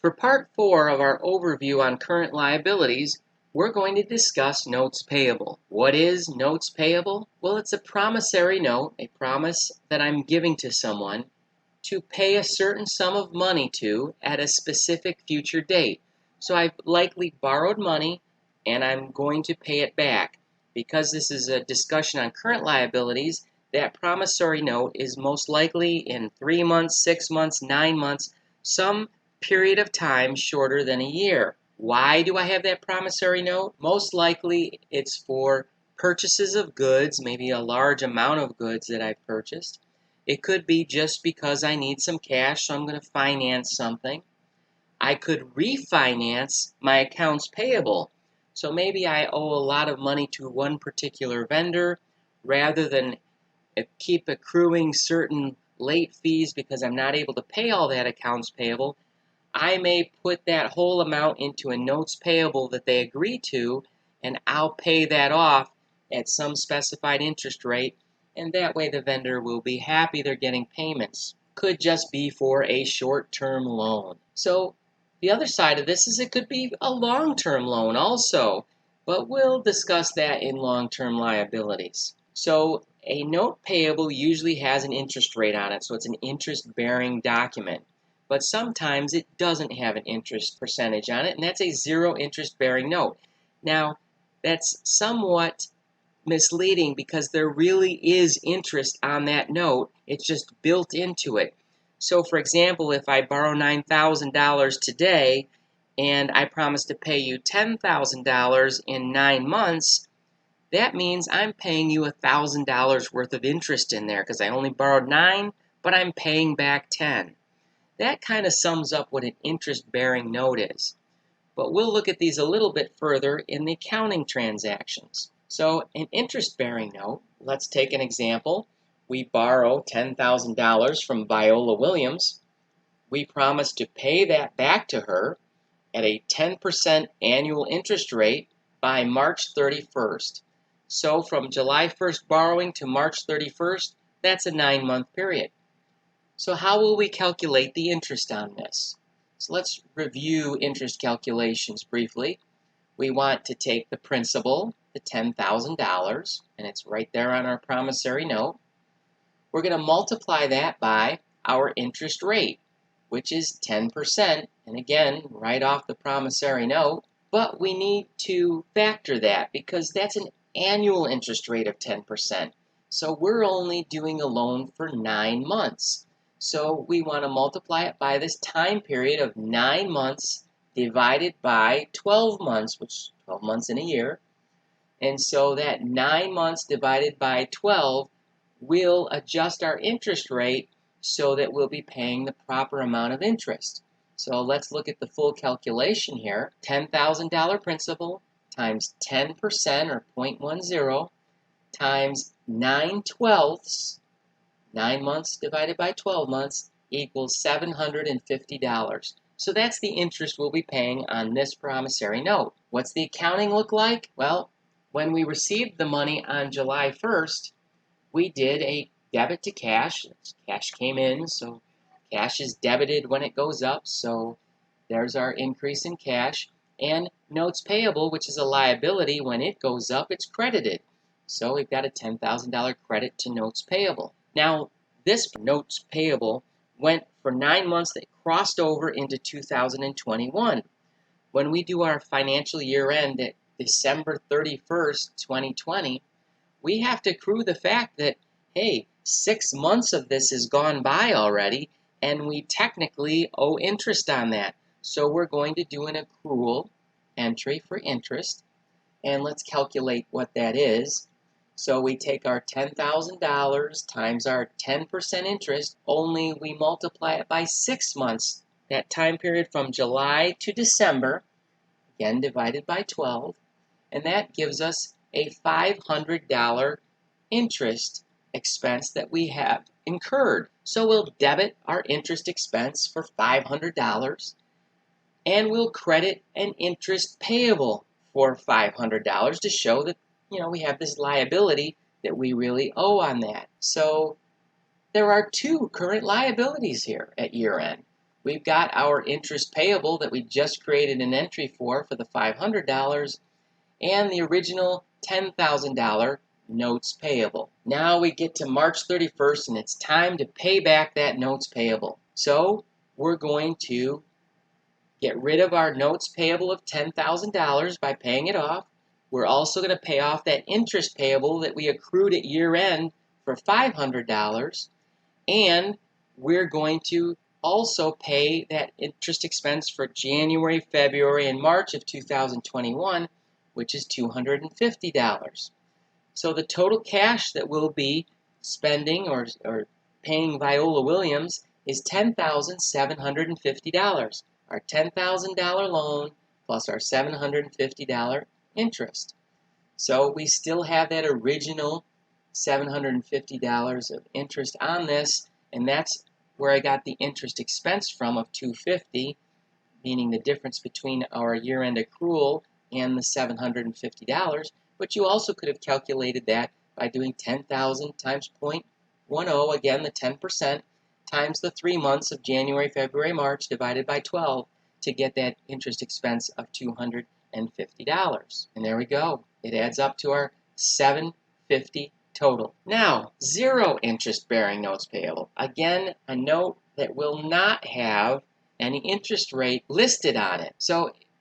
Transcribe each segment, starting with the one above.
For part 4 of our overview on current liabilities, we're going to discuss notes payable. What is notes payable? Well, it's a promissory note, a promise that I'm giving to someone to pay a certain sum of money to at a specific future date. So I've likely borrowed money and I'm going to pay it back. Because this is a discussion on current liabilities, that promissory note is most likely in 3 months, 6 months, 9 months, some period of time shorter than a year. Why do I have that promissory note? Most likely it's for purchases of goods, maybe a large amount of goods that I've purchased. It could be just because I need some cash, so I'm going to finance something. I could refinance my accounts payable. So maybe I owe a lot of money to one particular vendor rather than keep accruing certain late fees because I'm not able to pay all that accounts payable. I may put that whole amount into a notes payable that they agree to, and I'll pay that off at some specified interest rate, and that way the vendor will be happy they're getting payments. Could just be for a short-term loan. So the other side of this is it could be a long-term loan also, but we'll discuss that in long-term liabilities. So a note payable usually has an interest rate on it, so it's an interest-bearing document. But sometimes it doesn't have an interest percentage on it, and that's a zero interest bearing note. Now, that's somewhat misleading because there really is interest on that note. It's just built into it. So, for example, if I borrow $9,000 today and I promise to pay you $10,000 in 9 months, that means I'm paying you $1,000 worth of interest in there because I only borrowed 9, but I'm paying back 10. That kind of sums up what an interest-bearing note is. But we'll look at these a little bit further in the accounting transactions. So an interest-bearing note, let's take an example. We borrow $10,000 from Viola Williams. We promise to pay that back to her at a 10% annual interest rate by March 31st. So from July 1st borrowing to March 31st, that's a 9-month period. So how will we calculate the interest on this? So let's review interest calculations briefly. We want to take the principal, the $10,000, and it's right there on our promissory note. We're going to multiply that by our interest rate, which is 10%, and again, right off the promissory note. But we need to factor that because that's an annual interest rate of 10%. So we're only doing a loan for 9 months. So we want to multiply it by this time period of 9 months divided by 12 months, which is 12 months in a year. And so that 9 months divided by 12 will adjust our interest rate so that we'll be paying the proper amount of interest. So let's look at the full calculation here. $10,000 principal times 10% or 0.10 times 9/12, 9 months divided by 12 months equals $750. So that's the interest we'll be paying on this promissory note. What's the accounting look like? Well, when we received the money on July 1st, we did a debit to cash. Cash came in, so cash is debited when it goes up, so there's our increase in cash. And notes payable, which is a liability, when it goes up, it's credited. So we've got a $10,000 credit to notes payable. Now, this notes payable went for 9 months that crossed over into 2021. When we do our financial year end at December 31st, 2020, we have to accrue the fact that, hey, 6 months of this has gone by already, and we technically owe interest on that. So we're going to do an accrual entry for interest, and let's calculate what that is. So we take our $10,000 times our 10% interest, only we multiply it by 6 months, that time period from July to December, again divided by 12, and that gives us a $500 interest expense that we have incurred. So we'll debit our interest expense for $500, and we'll credit an interest payable for $500 to show that we have this liability that we really owe on that. So there are 2 current liabilities here at year end. we've got our interest payable that we just created an entry for the $500 and the original $10,000 notes payable. Now we get to March 31st and it's time to pay back that notes payable. So we're going to get rid of our notes payable of $10,000 by paying it off. We're also going to pay off that interest payable that we accrued at year end for $500. And we're going to also pay that interest expense for January, February, and March of 2021, which is $250. So the total cash that we'll be spending or paying Viola Williams is $10,750. Our $10,000 loan plus our $750 interest. So we still have that original $750 of interest on this, and that's where I got the interest expense from of $250, meaning the difference between our year-end accrual and the $750. But you also could have calculated that by doing 10,000 times 0.10, again the 10%, times the 3 months of January, February, March divided by 12 to get that interest expense of $250. And there we go. It adds up to our $750 total. Now, zero interest-bearing notes payable. Again, a note that will not have any interest rate listed on it.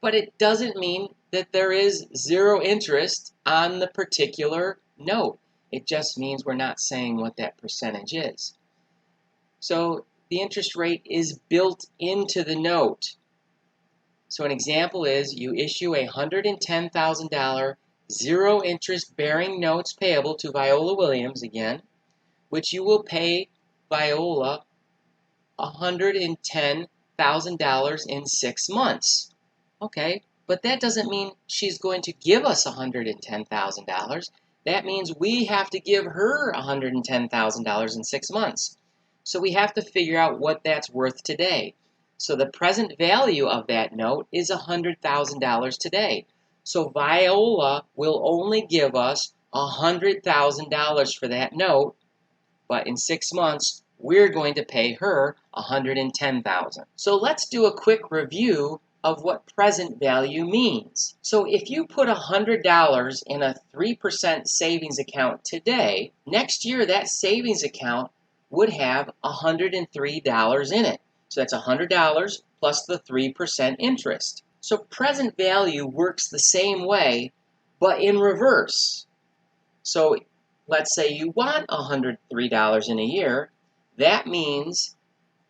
But it doesn't mean that there is zero interest on the particular note. It just means we're not saying what that percentage is. So the interest rate is built into the note. So an example is you issue a $110,000 zero interest bearing notes payable to Viola Williams again, which you will pay Viola $110,000 in 6 months. Okay, but that doesn't mean she's going to give us $110,000. That means we have to give her $110,000 in 6 months. So we have to figure out what that's worth today. So the present value of that note is $100,000 today. So Viola will only give us $100,000 for that note, but in 6 months, we're going to pay her $110,000. So let's do a quick review of what present value means. So if you put $100 in a 3% savings account today, next year that savings account would have $103 in it. So that's $100 plus the 3% interest. So present value works the same way, but in reverse. So let's say you want $103 in a year. That means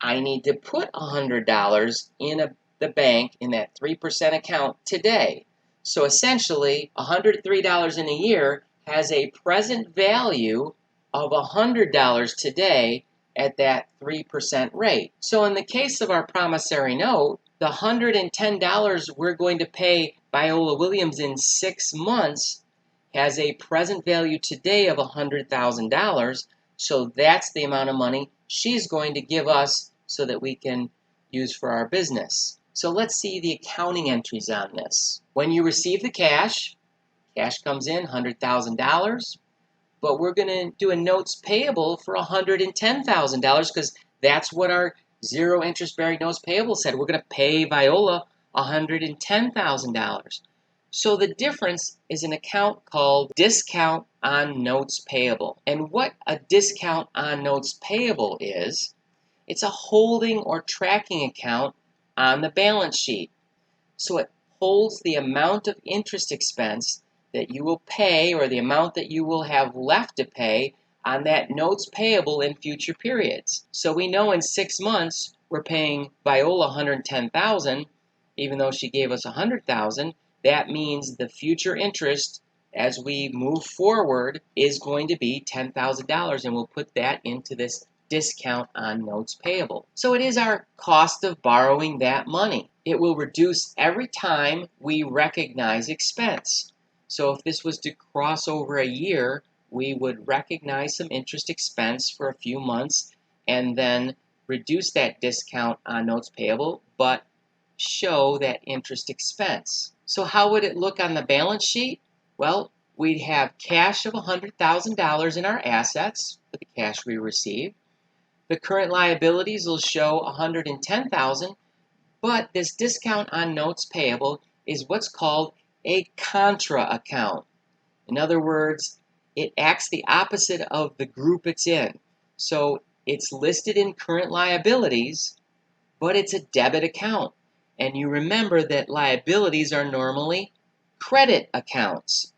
I need to put $100 in the bank in that 3% account today. So essentially, $103 in a year has a present value of $100 today at that 3% rate. So in the case of our promissory note, the $110 we're going to pay Viola Williams in 6 months has a present value today of $100,000. So that's the amount of money she's going to give us so that we can use for our business. So let's see the accounting entries on this. When you receive the cash comes in, $100,000. But we're going to do a notes payable for $110,000 because that's what our zero interest bearing notes payable said. We're going to pay Viola $110,000. So the difference is an account called discount on notes payable. And what a discount on notes payable is, it's a holding or tracking account on the balance sheet. So it holds the amount of interest expense that you will pay or the amount that you will have left to pay on that notes payable in future periods. So we know in 6 months we're paying Viola $110,000, even though she gave us $100,000. That means the future interest as we move forward is going to be $10,000, and we'll put that into this discount on notes payable. So it is our cost of borrowing that money. It will reduce every time we recognize expense. So if this was to cross over a year, we would recognize some interest expense for a few months and then reduce that discount on notes payable, but show that interest expense. So how would it look on the balance sheet? Well, we'd have cash of $100,000 in our assets for the cash we received. The current liabilities will show $110,000, but this discount on notes payable is what's called a contra account. In other words, it acts the opposite of the group it's in. So it's listed in current liabilities, but it's a debit account. And you remember that liabilities are normally credit accounts.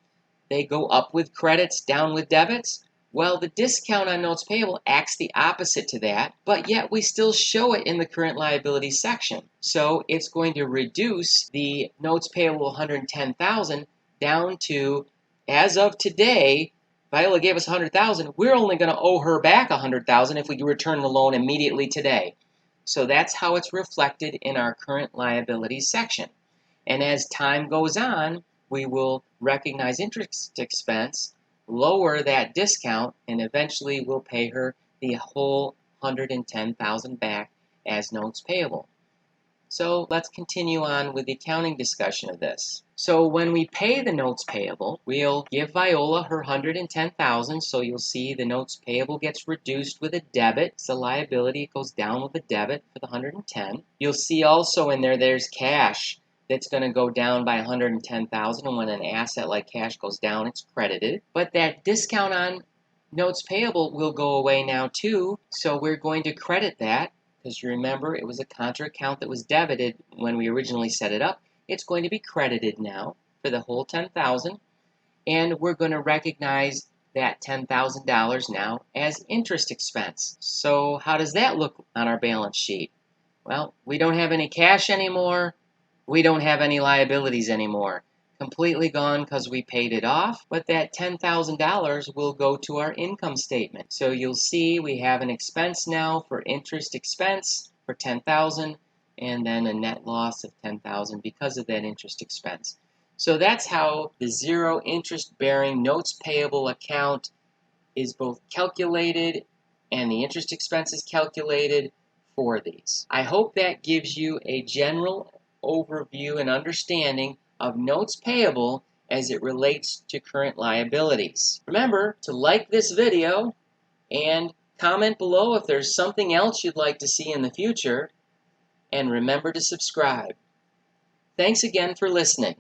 They go up with credits, down with debits. Well, the discount on notes payable acts the opposite to that, but yet we still show it in the current liabilities section. So it's going to reduce the notes payable 110,000 down to, as of today, Viola gave us 100,000. We're only going to owe her back 100,000 if we return the loan immediately today. So that's how it's reflected in our current liabilities section. And as time goes on, we will recognize interest expense, lower that discount, and eventually we'll pay her the whole 110,000 back as notes payable. So let's continue on with the accounting discussion of this. So when we pay the notes payable, we'll give Viola her 110,000. So you'll see the notes payable gets reduced with a debit. It's a liability. It goes down with a debit for the 110. You'll see also in there, there's cash that's going to go down by 110,000. And when an asset like cash goes down, it's credited. But that discount on notes payable will go away now too. So we're going to credit that. Because you remember, it was a contra account that was debited when we originally set it up. It's going to be credited now for the whole $10,000, and we're going to recognize that $10,000 now as interest expense. So how does that look on our balance sheet? Well, we don't have any cash anymore. We don't have any liabilities anymore. Completely gone because we paid it off, but that $10,000 will go to our income statement. So you'll see we have an expense now for interest expense for $10,000 and then a net loss of $10,000 because of that interest expense. So that's how the zero interest bearing notes payable account is both calculated and the interest expense is calculated for these. I hope that gives you a general overview and understanding of notes payable as it relates to current liabilities. Remember to like this video and comment below if there's something else you'd like to see in the future, and remember to subscribe. Thanks again for listening.